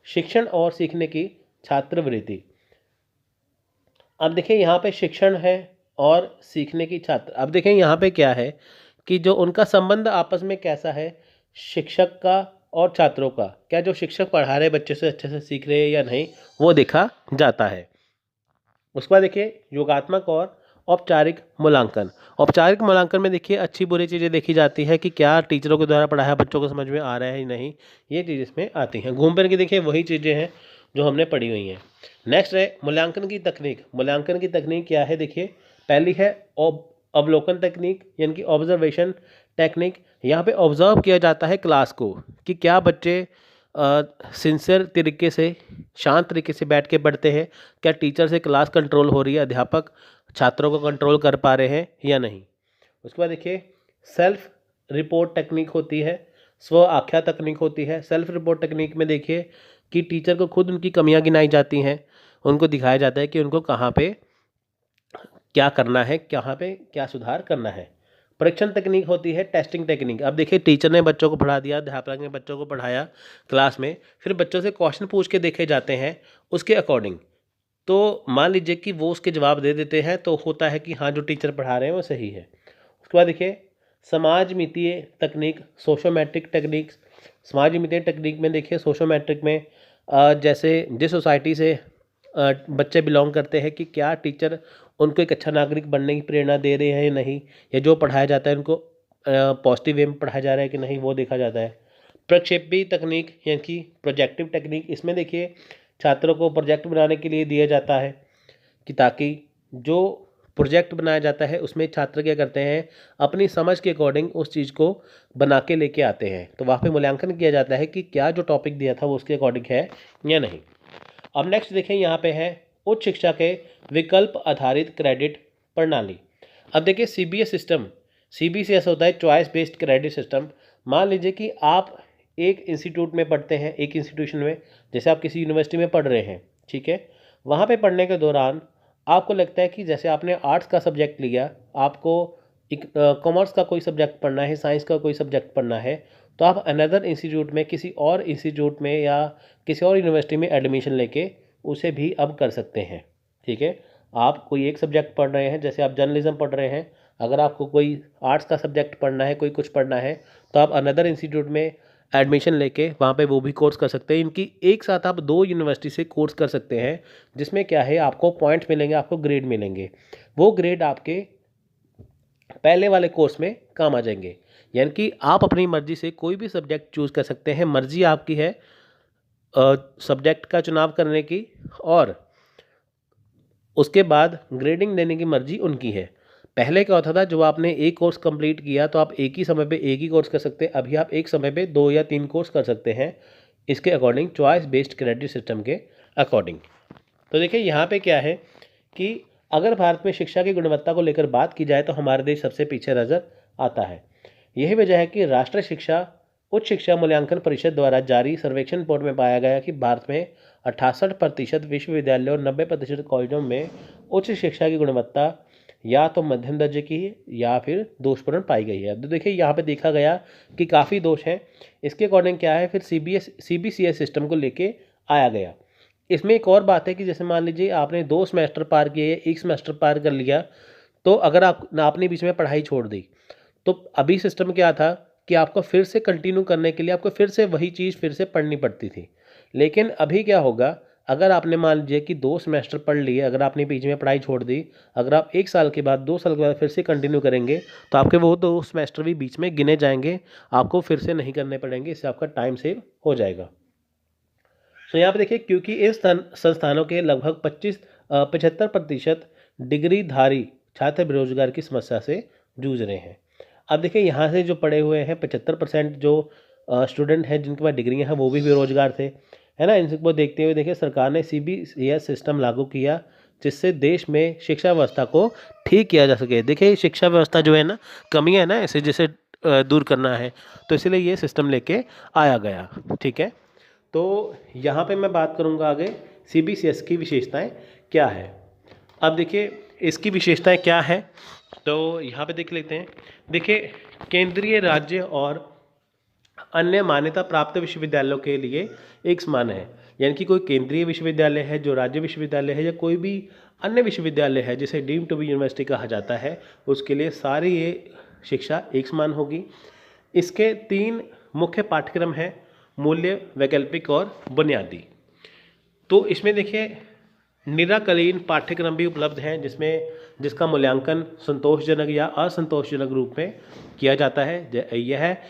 शिक्षण और सीखने की छात्रवृत्ति। अब देखिए यहाँ पे शिक्षण है और सीखने की छात्र। अब देखें यहाँ पे क्या है कि जो उनका संबंध आपस में कैसा है, शिक्षक का और छात्रों का, क्या जो शिक्षक पढ़ा रहे बच्चे से अच्छे से सीख रहे हैं या नहीं, वो देखा जाता है। उसके बाद देखिए योगात्मक और औपचारिक मूल्यांकन। औपचारिक मूल्यांकन में देखिए अच्छी बुरी चीज़ें देखी जाती है कि क्या टीचरों के द्वारा पढ़ाया बच्चों को समझ में आ रहा है या नहीं, ये चीज़ इसमें आती हैं। घूम फिर के देखिए वही चीज़ें हैं जो हमने पढ़ी हुई हैं। नेक्स्ट है मूल्यांकन की तकनीक। मूल्यांकन की तकनीक क्या है, देखिए पहली है अवलोकन तकनीक यानी कि ऑब्जर्वेशन टेक्निक। यहाँ पे ऑब्जर्व किया जाता है क्लास को कि क्या बच्चे सिंसियर तरीके से, शांत तरीके से बैठ के पढ़ते हैं, क्या टीचर से क्लास कंट्रोल हो रही है, अध्यापक छात्रों को कंट्रोल कर पा रहे हैं या नहीं। उसके बाद देखिए सेल्फ रिपोर्ट टेक्निक होती है, स्व आख्या तकनीक होती है। सेल्फ रिपोर्ट टेक्निक में देखिए कि टीचर को खुद उनकी कमियां गिनाई जाती हैं, उनको दिखाया जाता है कि उनको कहाँ पे क्या करना है, कहाँ पे क्या सुधार करना है। परीक्षण तकनीक होती है टेस्टिंग टेक्निक। अब देखिए टीचर ने बच्चों को पढ़ा दिया, अध्यापक ने बच्चों को पढ़ाया क्लास में, फिर बच्चों से क्वेश्चन पूछ के देखे जाते हैं उसके अकॉर्डिंग। तो मान लीजिए कि वो उसके जवाब दे देते हैं तो होता है कि हाँ जो टीचर पढ़ा रहे हैं वो सही है। उसके बाद देखिए समाज मितीय तकनीक, सोशोमेट्रिक टेक्निक। समाज मितीय टेक्निक में देखिए सोशोमेट्रिक में जैसे जिस सोसाइटी से बच्चे बिलोंग करते हैं कि क्या टीचर उनको एक अच्छा नागरिक बनने की प्रेरणा दे रहे हैं या नहीं, या जो पढ़ाया जाता है उनको पॉजिटिव वे में पढ़ाया जा रहा है कि नहीं, वो देखा जाता है। प्रक्षेपी तकनीक यानी कि प्रोजेक्टिव टेक्निक, इसमें देखिए छात्रों को प्रोजेक्ट बनाने के लिए दिया जाता है कि ताकि जो प्रोजेक्ट बनाया जाता है उसमें छात्र क्या करते हैं, अपनी समझ के अकॉर्डिंग उस चीज़ को बना के लेके आते हैं। तो वहाँ पे मूल्यांकन किया जाता है कि क्या जो टॉपिक दिया था वो उसके अकॉर्डिंग है या नहीं। अब नेक्स्ट देखें यहाँ पे है उच्च शिक्षा के विकल्प आधारित क्रेडिट प्रणाली। अब देखिए सीबीएस सिस्टम, सीबीसीएस होता है चॉइस बेस्ड क्रेडिट सिस्टम। मान लीजिए कि आप एक इंस्टीट्यूट में पढ़ते हैं, एक इंस्टीट्यूशन में, जैसे आप किसी यूनिवर्सिटी में पढ़ रहे हैं, ठीक है। वहाँ पे पढ़ने के दौरान आपको लगता है कि जैसे आपने आर्ट्स का सब्जेक्ट लिया, आपको कॉमर्स का कोई सब्जेक्ट पढ़ना है, साइंस का कोई सब्जेक्ट पढ़ना है, तो आप अनदर इंस्टीट्यूट में, किसी और इंस्टीट्यूट में या किसी और यूनिवर्सिटी में एडमिशन लेके उसे भी अब कर सकते हैं, ठीक है। आप कोई एक सब्जेक्ट पढ़ रहे हैं, जैसे आप जर्नलिज्म पढ़ रहे हैं, अगर आपको कोई आर्ट्स का सब्जेक्ट पढ़ना है, कोई कुछ पढ़ना है, तो आप अनदर इंस्टीट्यूट में एडमिशन लेके वहाँ पे वो भी कोर्स कर सकते हैं। इनकी एक साथ आप 2 यूनिवर्सिटी से कोर्स कर सकते हैं, जिसमें क्या है आपको पॉइंट मिलेंगे, आपको ग्रेड मिलेंगे। वो ग्रेड आपके पहले वाले कोर्स में काम आ जाएंगे। यानी कि आप अपनी मर्जी से कोई भी सब्जेक्ट चूज़ कर सकते हैं, मर्जी आपकी है सब्जेक्ट का चुनाव करने की, और उसके बाद ग्रेडिंग देने की मर्जी उनकी है। पहले क्या होता था, जब आपने एक कोर्स कंप्लीट किया तो आप एक ही समय पे एक ही कोर्स कर सकते हैं। अभी आप एक समय पे 2 या 3 कोर्स कर सकते हैं, इसके according choice based credit system के अकॉर्डिंग। तो देखिए यहाँ पे क्या है कि अगर भारत में शिक्षा की गुणवत्ता को लेकर बात की जाए तो हमारा देश सबसे पीछे नज़र आता है। यही वजह है कि राष्ट्रीय शिक्षा उच्च शिक्षा मूल्यांकन परिषद द्वारा जारी सर्वेक्षण रिपोर्ट में पाया गया कि भारत में 68% विश्वविद्यालयों और 90% कॉलेजों में उच्च शिक्षा की गुणवत्ता या तो मध्यम दर्जे की या फिर दोषपूर्ण पाई गई है। तो देखिए यहाँ पे देखा गया कि काफ़ी दोष हैं। इसके अकॉर्डिंग क्या है, फिर CBCS सिस्टम को लेके आया गया। इसमें एक और बात है कि जैसे मान लीजिए आपने 2 सेमेस्टर पार किए, एक सेमेस्टर पार कर लिया, तो अगर आपने बीच में पढ़ाई छोड़ दी, तो अभी सिस्टम क्या था कि आपको फिर से कंटिन्यू करने के लिए आपको फिर से वही चीज़ फिर से पढ़नी पड़ती थी। लेकिन अभी क्या होगा, अगर आपने मान लीजिए कि 2 सेमेस्टर पढ़ लिए, अगर आपने बीच में पढ़ाई छोड़ दी, अगर आप 1 साल के बाद 2 साल के बाद फिर से कंटिन्यू करेंगे, तो आपके वो 2 सेमेस्टर भी बीच में गिने जाएंगे, आपको फिर से नहीं करने पड़ेंगे। इससे आपका टाइम सेव हो जाएगा। तो यहाँ पे देखिए, क्योंकि इन संस्थानों के लगभग 75% डिग्रीधारी छात्र बेरोजगार की समस्या से जूझ रहे हैं। अब देखिए यहाँ से जो पढ़े हुए हैं 75% जो स्टूडेंट हैं जिनके पास डिग्रियाँ हैं वो भी बेरोजगार थे, है ना। इनको देखते हुए देखिए सरकार ने CBCS सिस्टम लागू किया, जिससे देश में शिक्षा व्यवस्था को ठीक किया जा सके। देखिए शिक्षा व्यवस्था जो है ना, कमियाँ है ना ऐसे जैसे दूर करना है, तो इसलिए ये सिस्टम लेके आया गया। ठीक है, तो यहाँ पे मैं बात करूँगा आगे CBCS की विशेषताएं क्या है। अब देखिए इसकी विशेषताएं क्या है, तो यहाँ पे देख लेते हैं। देखिए केंद्रीय, राज्य और अन्य मान्यता प्राप्त विश्वविद्यालयों के लिए एक समान है। यानी कि कोई केंद्रीय विश्वविद्यालय है, जो राज्य विश्वविद्यालय है, या कोई भी अन्य विश्वविद्यालय है जिसे डीम टू बी यूनिवर्सिटी कहा जाता है, उसके लिए सारी ये शिक्षा एक समान होगी। इसके 3 मुख्य पाठ्यक्रम हैं, मूल्य, वैकल्पिक और बुनियादी। तो इसमें देखिए निराकलीन पाठ्यक्रम भी उपलब्ध हैं, जिसका मूल्यांकन संतोषजनक या असंतोषजनक रूप में किया जाता है। यह है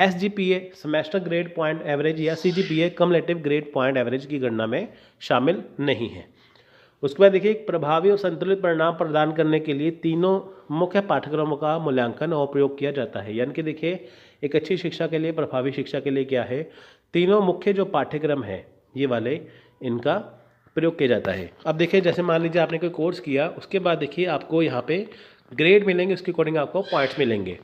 SGPA semester grade point average या CGPA cumulative grade point average की गणना में शामिल नहीं है। उसके बाद देखिए एक प्रभावी और संतुलित परिणाम प्रदान करने के लिए तीनों मुख्य पाठ्यक्रमों का मूल्यांकन और प्रयोग किया जाता है। यानी कि देखिए एक अच्छी शिक्षा के लिए, प्रभावी शिक्षा के लिए क्या है, तीनों मुख्य जो पाठ्यक्रम है ये वाले, इनका प्रयोग किया जाता है। अब देखिए जैसे मान लीजिए आपने कोई कोर्स किया, उसके बाद देखिए आपको यहाँ पे ग्रेड मिलेंगे, उसके अकॉर्डिंग आपको पॉइंट्स मिलेंगे।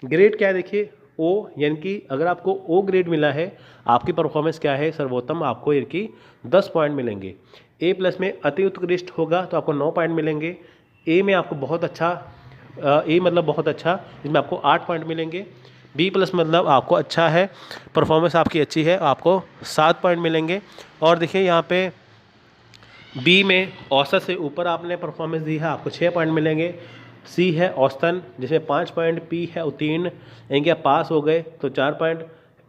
ग्रेड क्या है, देखिए O, यानी कि अगर आपको O ग्रेड मिला है, आपकी परफॉर्मेंस क्या है, सर्वोत्तम, आपको यानी कि 10 पॉइंट मिलेंगे। A+ में अति उत्कृष्ट होगा तो आपको 9 पॉइंट मिलेंगे। A में आपको बहुत अच्छा, A मतलब बहुत अच्छा, इसमें आपको 8 पॉइंट मिलेंगे। B+ मतलब आपको अच्छा है, परफॉर्मेंस आपकी अच्छी है, आपको 7 पॉइंट मिलेंगे। और देखिए यहाँ पे B में औसत से ऊपर आपने परफॉर्मेंस दी है, आपको 6 पॉइंट मिलेंगे। C है औसतन, जिसमें 5 पॉइंट। P है उत्तीर्ण, यानी कि आप पास हो गए तो 4 पॉइंट।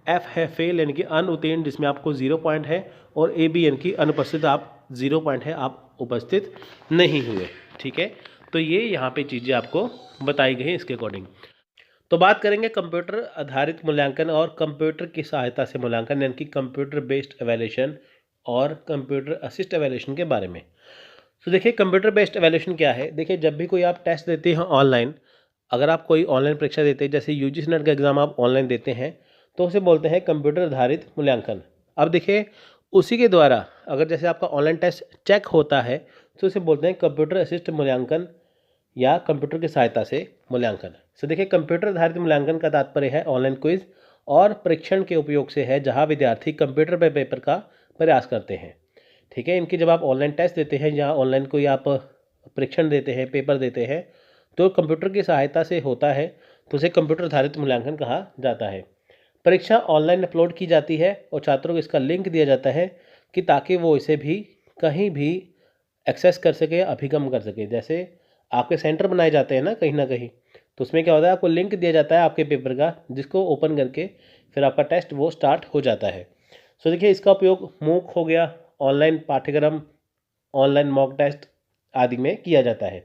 F है फेल, यानी कि अनुत्तीर्ण, जिसमें आपको 0 पॉइंट है। और AB यानी कि अनुपस्थित, आप 0 पॉइंट है, आप उपस्थित नहीं हुए। ठीक है, तो ये यहाँ पे चीज़ें आपको बताई गई हैं इसके अकॉर्डिंग। तो बात करेंगे कंप्यूटर आधारित मूल्यांकन और कंप्यूटर की सहायता से मूल्यांकन, यानी कि कंप्यूटर बेस्ड एवेल्यूशन और कंप्यूटर असिस्ट एवेल्यूशन के बारे में। तो देखिए कंप्यूटर बेस्ड एवेल्यूशन क्या है। देखिए जब भी कोई आप टेस्ट देते हैं ऑनलाइन, अगर आप कोई ऑनलाइन परीक्षा देते हैं, जैसे UGC नेट का एग्ज़ाम आप ऑनलाइन देते हैं, तो उसे बोलते हैं कंप्यूटर आधारित मूल्यांकन। अब देखिए उसी के द्वारा अगर जैसे आपका ऑनलाइन टेस्ट चेक होता है, तो उसे बोलते हैं कंप्यूटर असिस्ट मूल्यांकन या कंप्यूटर की सहायता से मूल्यांकन। सो देखिए कंप्यूटर आधारित मूल्यांकन का तात्पर्य है ऑनलाइन क्विज और परीक्षण के उपयोग से है, जहां विद्यार्थी कंप्यूटर पर पेपर का प्रयास करते हैं। ठीक है, इनकी जब आप ऑनलाइन टेस्ट देते हैं या ऑनलाइन कोई आप परीक्षण देते हैं, पेपर देते हैं, तो कंप्यूटर की सहायता से होता है, तो उसे कंप्यूटर आधारित मूल्यांकन कहा जाता है। परीक्षा ऑनलाइन अपलोड की जाती है और छात्रों को इसका लिंक दिया जाता है कि ताकि वो इसे भी कहीं भी एक्सेस कर सके, अभिगम कर सके। जैसे आपके सेंटर बनाए जाते हैं ना कहीं, तो उसमें क्या होता है, आपको लिंक दिया जाता है आपके पेपर का, जिसको ओपन करके फिर आपका टेस्ट वो स्टार्ट हो जाता है। सो देखिए इसका उपयोग मूक हो गया, ऑनलाइन पाठ्यक्रम, ऑनलाइन मॉक टेस्ट आदि में किया जाता है।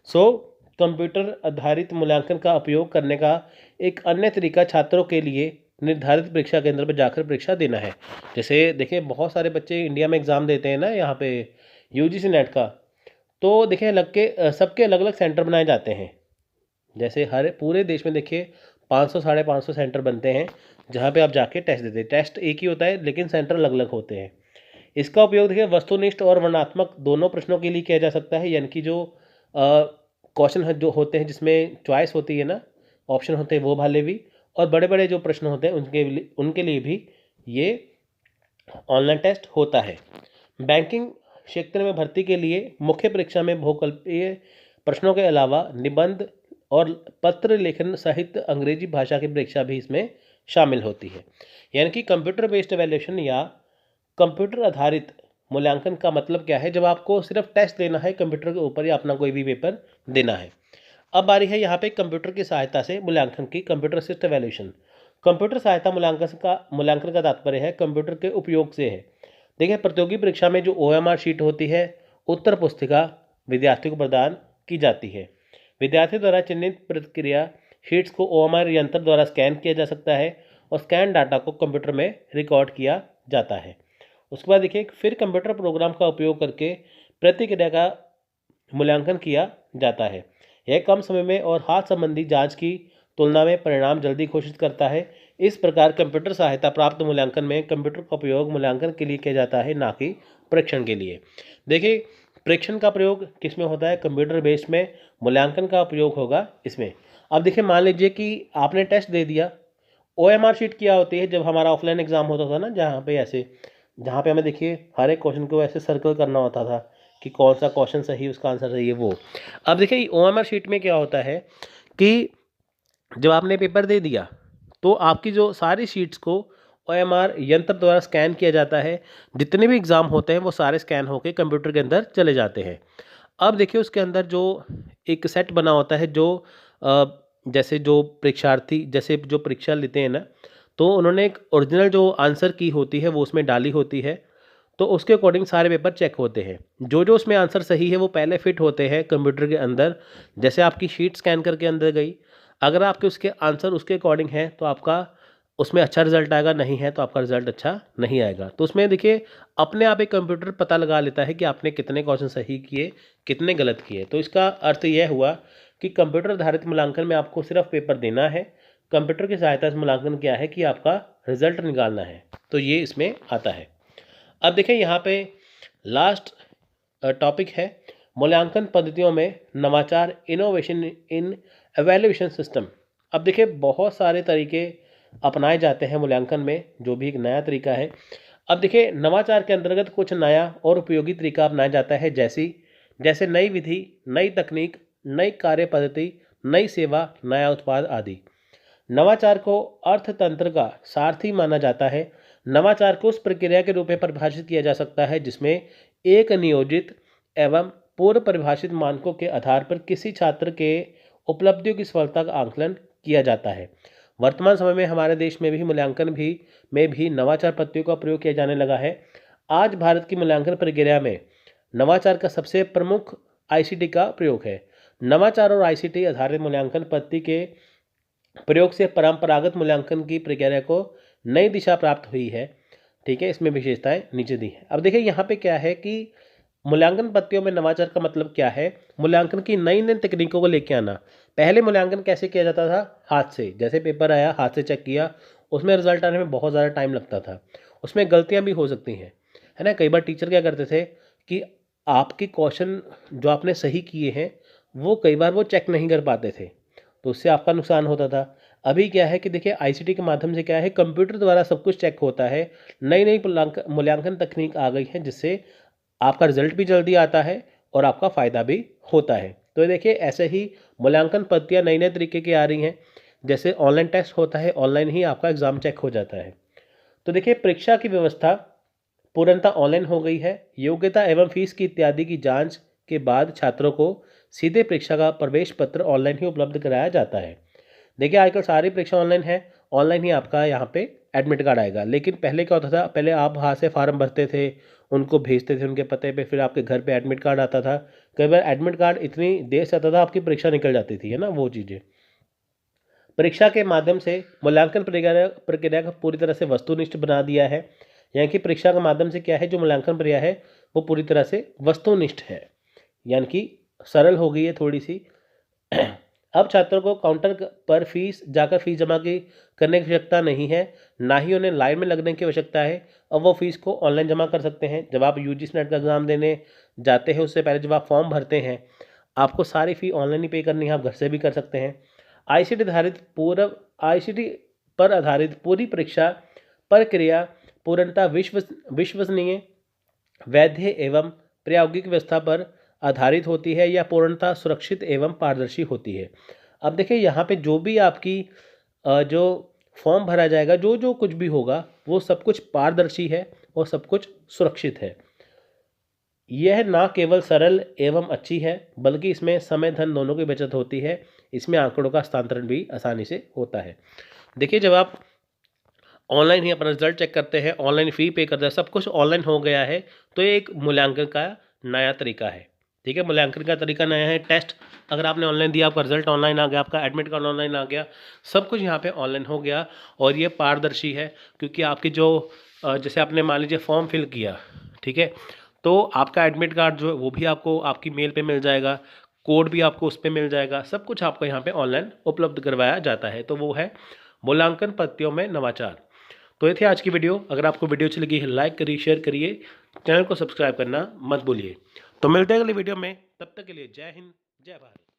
सो कंप्यूटर आधारित मूल्यांकन का उपयोग करने का एक अन्य तरीका छात्रों के लिए निर्धारित परीक्षा केंद्र पर जाकर परीक्षा देना है। जैसे देखिए बहुत सारे बच्चे इंडिया में एग्ज़ाम देते हैं ना, यहाँ पे UGC नेट का, तो तो देखिए सबके अलग अलग सेंटर बनाए जाते हैं। जैसे हर पूरे देश में देखिए 500 साढ़े 500 सेंटर बनते हैं जहाँ पे आप जाके टेस्ट देते हैं। टेस्ट एक ही होता है लेकिन सेंटर अलग अलग होते हैं। इसका उपयोग देखिए वस्तुनिष्ठ और वर्णनात्मक दोनों प्रश्नों के लिए किया जा सकता है, यानी कि जो क्वेश्चन है जो होते हैं जिसमें चॉइस होती है ना, ऑप्शन होते हैं वो वाले भी, और बड़े बड़े जो प्रश्न होते हैं उनके लिए भी ये ऑनलाइन टेस्ट होता है। बैंकिंग क्षेत्र में भर्ती के लिए मुख्य परीक्षा में बहुकल्पीय प्रश्नों के अलावा निबंध और पत्र लेखन सहित अंग्रेजी भाषा की परीक्षा भी इसमें शामिल होती है। यानी कि कंप्यूटर बेस्ड एवेल्यूशन या कंप्यूटर आधारित मूल्यांकन का मतलब क्या है, जब आपको सिर्फ टेस्ट देना है कंप्यूटर के ऊपर या अपना कोई भी पेपर देना है। अब बारी है यहाँ पे कंप्यूटर की सहायता से मूल्यांकन की, कंप्यूटर असिस्ट एवेल्यूशन। कंप्यूटर सहायता मूल्यांकन का तात्पर्य है कंप्यूटर के उपयोग से है। देखिए प्रतियोगी परीक्षा में जो OMR शीट होती है, उत्तर पुस्तिका विद्यार्थी को प्रदान की जाती है। विद्यार्थी द्वारा चिन्हित प्रतिक्रिया शीट्स को OMR यंत्र द्वारा स्कैन किया जा सकता है और स्कैन डाटा को कंप्यूटर में रिकॉर्ड किया जाता है। उसके बाद देखिए फिर कंप्यूटर प्रोग्राम का उपयोग करके प्रतिक्रिया का मूल्यांकन किया जाता है। यह कम समय में और हाथ संबंधी जांच की तुलना में परिणाम जल्दी घोषित करता है। इस प्रकार कंप्यूटर सहायता प्राप्त मूल्यांकन में कंप्यूटर का उपयोग मूल्यांकन के लिए किया जाता है, ना कि परीक्षण के लिए। देखिए परीक्षण का प्रयोग किस में होता है, कंप्यूटर बेस्ड में। मूल्यांकन का उपयोग होगा इसमें। अब देखिए मान लीजिए कि आपने टेस्ट दे दिया। OMR शीट क्या होती है, जब हमारा ऑफलाइन एग्जाम होता था ना, जहाँ पे हमें देखिए हर एक क्वेश्चन को ऐसे सर्कल करना होता था कि कौन सा क्वेश्चन सही उसका आंसर सही है वो। अब देखिए OMR शीट में क्या होता है कि जब आपने पेपर दे दिया तो आपकी जो सारी शीट्स को OMR यंत्र द्वारा स्कैन किया जाता है। जितने भी एग्ज़ाम होते हैं वो सारे स्कैन होकर कंप्यूटर के अंदर चले जाते हैं। अब देखिए उसके अंदर जो एक सेट बना होता है, जो जैसे जो परीक्षार्थी जैसे जो परीक्षा लेते हैं ना, तो उन्होंने एक ओरिजिनल जो आंसर की होती है वो उसमें डाली होती है, तो उसके अकॉर्डिंग सारे पेपर चेक होते हैं। जो जो उसमें आंसर सही है वो पहले फिट होते हैं कंप्यूटर के अंदर। जैसे आपकी शीट स्कैन करके अंदर गई, अगर आपके उसके आंसर उसके अकॉर्डिंग है तो आपका उसमें अच्छा रिजल्ट आएगा, नहीं है तो आपका रिजल्ट अच्छा नहीं आएगा। तो उसमें देखिए अपने आप एक कंप्यूटर पता लगा लेता है कि आपने कितने क्वेश्चन सही किए, कितने गलत किए। तो इसका अर्थ यह हुआ कि कंप्यूटर आधारित मूल्यांकन में आपको सिर्फ पेपर देना है, कंप्यूटर की सहायता से मूल्यांकन क्या है कि आपका रिजल्ट निकालना है। तो ये इसमें आता है। अब देखिए यहाँ पे लास्ट टॉपिक है मूल्यांकन पद्धतियों में नवाचार, इनोवेशन इन एवेल्यूएशन सिस्टम। अब देखिए बहुत सारे तरीके अपनाए जाते हैं मूल्यांकन में, जो भी एक नया तरीका है। अब देखिए नवाचार के अंतर्गत कुछ नया और उपयोगी तरीका अपनाया जाता है, जैसे नई विधि, नई तकनीक, नई कार्य पद्धति, नई सेवा, नया उत्पाद आदि। नवाचार को अर्थतंत्र का सारथी माना जाता है। नवाचार को उस प्रक्रिया के रूप में परिभाषित किया जा सकता है जिसमें एक नियोजित एवं पूर्व परिभाषित मानकों के आधार पर किसी छात्र के उपलब्धियों की सफलता का आंकलन किया जाता है। वर्तमान समय में हमारे देश में भी मूल्यांकन में भी नवाचार पद्धतियों का प्रयोग किया जाने लगा है। आज भारत की मूल्यांकन प्रक्रिया में नवाचार का सबसे प्रमुख ICT का प्रयोग है। नवाचार और ICT आधारित मूल्यांकन पद्धति के प्रयोग से परंपरागत मूल्यांकन की प्रक्रिया को नई दिशा प्राप्त हुई है। ठीक है, इसमें विशेषताएं नीचे दी हैं। अब देखिए यहाँ पे क्या है कि मूल्यांकन पद्धतियों में नवाचार का मतलब क्या है, मूल्यांकन की नई नई तकनीकों को लेके आना। पहले मूल्यांकन कैसे किया जाता था, हाथ से, जैसे पेपर आया हाथ से चेक किया, उसमें रिजल्ट आने में बहुत ज़्यादा टाइम लगता था, उसमें गलतियाँ भी हो सकती हैं, है ना। कई बार टीचर क्या करते थे कि आपके क्वेश्चन जो आपने सही किए हैं वो कई बार वो चेक नहीं कर पाते थे, तो उससे आपका नुकसान होता था। अभी क्या है कि देखिए ICT के माध्यम से क्या है, कंप्यूटर द्वारा सब कुछ चेक होता है। नई नई मूल्यांकन तकनीक आ गई है जिससे आपका रिजल्ट भी जल्दी आता है और आपका फ़ायदा भी होता है। तो ये देखिए ऐसे ही मूल्यांकन पद्धतियाँ नई नए तरीके की आ रही हैं। जैसे ऑनलाइन टेस्ट होता है, ऑनलाइन ही आपका एग्ज़ाम चेक हो जाता है। तो देखिए परीक्षा की व्यवस्था पूर्णतः ऑनलाइन हो गई है। योग्यता एवं फीस की इत्यादि की जांच के बाद छात्रों को सीधे परीक्षा का प्रवेश पत्र ऑनलाइन ही उपलब्ध कराया जाता है। देखिए आजकल सारी परीक्षा ऑनलाइन है, ऑनलाइन ही आपका यहाँ पे एडमिट कार्ड आएगा। लेकिन पहले क्या होता था, पहले आप हाथ से फार्म भरते थे, उनको भेजते थे उनके पते पे, फिर आपके घर पे एडमिट कार्ड आता था। कई बार एडमिट कार्ड इतनी देर से आता था आपकी परीक्षा निकल जाती थी, है ना, वो चीज़ें। परीक्षा के माध्यम से मूल्यांकन प्रक्रिया को पूरी तरह से वस्तुनिष्ठ बना दिया है। यानी कि परीक्षा के माध्यम से क्या है, जो मूल्यांकन प्रक्रिया है वो पूरी तरह से वस्तुनिष्ठ है। यानी कि सरल हो गई है थोड़ी सी। अब छात्रों को काउंटर पर फीस जाकर फीस जमा की करने की आवश्यकता नहीं है, ना ही उन्हें लाइन में लगने की आवश्यकता है। अब वो फीस को ऑनलाइन जमा कर सकते हैं। जब आप यूजीसी नेट का एग्ज़ाम देने जाते हैं उससे पहले जब आप फॉर्म भरते हैं, आपको सारी फ़ी ऑनलाइन ही पे करनी है, आप घर से भी कर सकते हैं। आईसीटी पर आधारित पूरी परीक्षा प्रक्रिया पूर्णतः विश्वसनीय, वैध एवं प्रायोगिक व्यवस्था पर आधारित होती है या पूर्णतः सुरक्षित एवं पारदर्शी होती है। अब देखिए यहाँ पे जो भी आपकी जो फॉर्म भरा जाएगा, जो जो कुछ भी होगा, वो सब कुछ पारदर्शी है और सब कुछ सुरक्षित है। यह ना केवल सरल एवं अच्छी है, बल्कि इसमें समय धन दोनों की बचत होती है। इसमें आंकड़ों का हस्तांतरण भी आसानी से होता है। देखिए जब आप ऑनलाइन ही अपना रिजल्ट चेक करते हैं, ऑनलाइन फ़ी पे करते हैं, सब कुछ ऑनलाइन हो गया है, तो ये एक मूल्यांकन का नया तरीका है। ठीक है, मूल्यांकन का तरीका नया है। टेस्ट अगर आपने ऑनलाइन दिया, आपका रिजल्ट ऑनलाइन आ गया, आपका एडमिट कार्ड ऑनलाइन आ गया, सब कुछ यहाँ पे ऑनलाइन हो गया और ये पारदर्शी है। क्योंकि आपकी जो जैसे आपने मान लीजिए फॉर्म फिल किया, ठीक है, तो आपका एडमिट कार्ड जो है वो भी आपको आपकी मेल पे मिल जाएगा, कोड भी आपको उस पर मिल जाएगा, सब कुछ आपको यहाँ पे ऑनलाइन उपलब्ध करवाया जाता है। तो वो है मूल्यांकन पद्धतियों में नवाचार। तो ये थी आज की वीडियो। अगर आपको वीडियो अच्छी लगी है, लाइक करिए, शेयर करिए, चैनल को सब्सक्राइब करना मत भूलिए। तो मिलते हैं अगली वीडियो में, तब तक के लिए जय हिंद, जय भारत।